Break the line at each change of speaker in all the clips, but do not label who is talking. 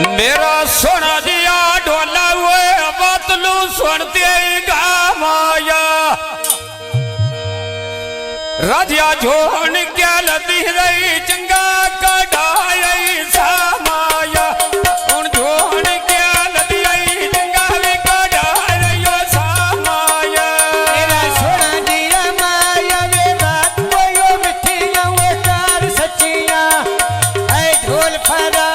मेरा सोना दिया ढोला हुए बतलू सुनते गामाया राजिया झोन क्या लदी रही चंगा कढ़ाई सामाया उन झोन क्या लदी रही चंगा भी कढ़ाई सामाया
मेरा सोना दिया माया वे बात कोयो मिठिया वो कार सच्चिया ऐ ढोल फरा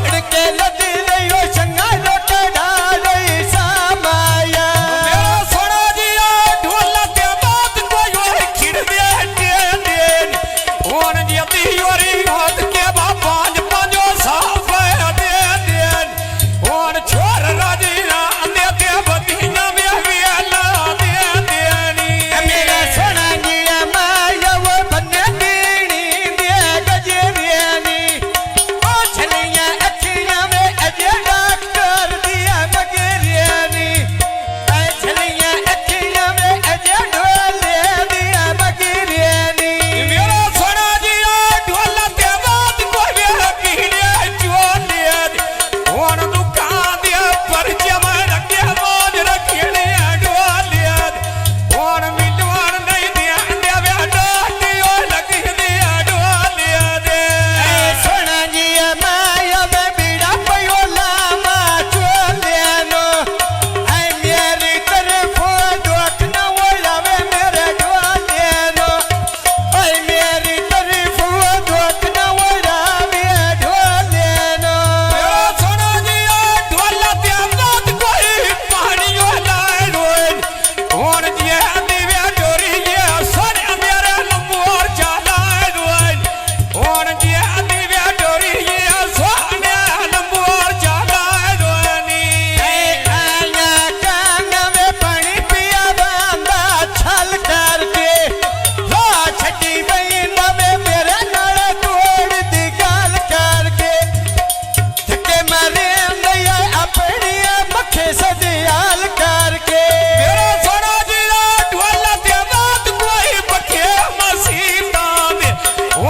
जोड़ के लदी रही चंगा लोटड़ा रही सामाया
मेरा सोना जिया ढोला ते बात कोई खिड़ दे दे ओन जती योरी हाथ के बा पांच पांचो साफ दे दे ओन छोर राजी ना दे ते बदिया में वेला दे देनी
मेरा सोना जिया माया वो बन्ने दीनी दे गजरियानी ओ छलियां अखियां में अजे डॉक्टर दिया मगरियानी ऐ छलियां अखियां में अजे ढोले दिया मगरियानी
मेरा सोना जिया ढोला ते बात कोई कीड़े चोले ओन दुकान दे पर जमा रखे मौज रखने ढोले ओन मिलवान नहीं दे वे डाटी ओ लगी दे ढोले दे
ऐ सोना जिया माया में बीड़ा पयो लामा चोलियानो ऐ मेरी तरफ दुख न ओलावे मेरे ढोलियानो ऐ मेरी तरफ दुख न ओलावे ढोलियानो
मेरा सोना जिया ढोला ते बात कोई पानी ओ लाए रोन ओन जिया दिवे डोरी ये सोने मेरे लंबोर चला रोन ओन जिया दिवे डोरी ये सोने लंबोर चला रोनी
आया कांगा में पानी पिया बांधा छल करके लो छटी गई नवे मेरे नाल तोड़ दी गाल करके धक्के मारे नया अपनी मखे सदियाल करके
मेरा सोना जिया ढोला ते बात कोई बखे मसीता में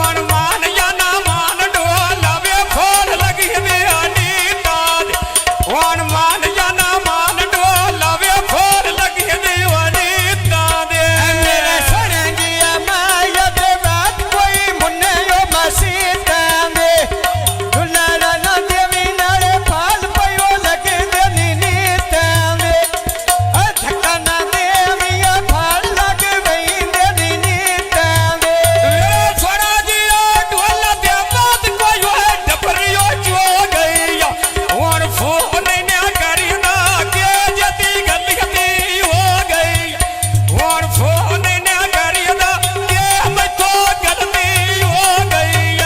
ओन मान या ना मान ढोला वे खोल लगी दे अनीता ओन मान या ना मान ढोला वे खोल लगी दे अनीता दे
मेरा सोना जिया माया दे बात कोई मुन्ने यो मसीता में दुलारा न देवी नाले फाल पयो लगे दे नीता में धक्का न देवी फाल लगे वही दे नीता में
मेरा सोना जिया ढोला ते बात कोई डबरियो चो गई ओन फोन ने करी ना के जती गलती हो गई ओन फोन ने करी ना के मैं तो गलती हो गई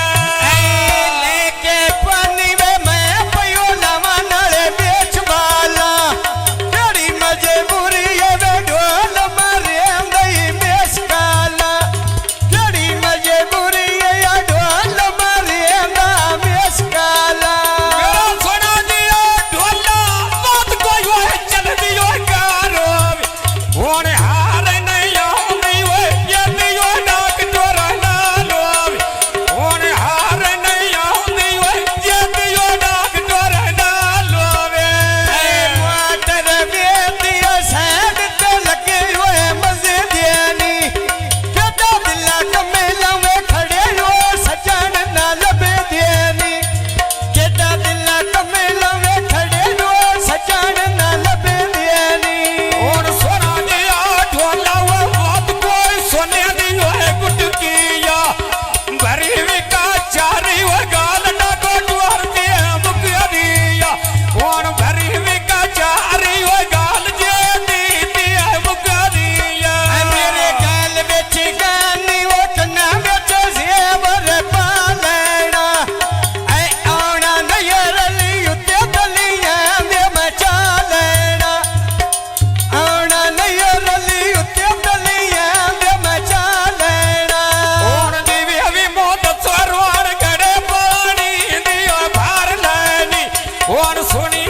लेके पानी में मैं पयो लावा नाले बेच बाला तेरी मजबूरी है वे ढोल मारे गई बेच काला तेरी मजबूरी है या ढोल मारे गा बेच काला
मेरा सोना जिया ढोला बात कोई चल दियो कारो ओन हार नहीं आਉਂਦੀ ਓਏ ये दियो डाक टोरा ना लो ओन हार नहीं आਉਂਦੀ ਓਏ ये दियो डाक टोरा ना लो
वाटर बेतिया सैड ते लगे हुए मजे दियानी केदा दिला कमेला में खड़े हो सजन ना लबे दियानी केदा दिला कमेला में खड़े हो सजन ना लबे दियानी
ओन सोना जिया ढोला वो बात कोई सोने दियो है गुटकिया भरी विका चारी वो गाल ना को द्वार दे मुक दिया ओन भरी विका चारी वो गाल जे दी मुक दिया
मेरे गाल बेच गानी वो कन्ना बेच जेवर पा लेना ऐ आना नयर ली उत्ते दलियां दे मचा लेना आना नयर ली उत्ते दलियां दे मचा लेना
ओन दिवे भी मोद सरवार गड़े पानी दियो भार लेनी ओन सुनी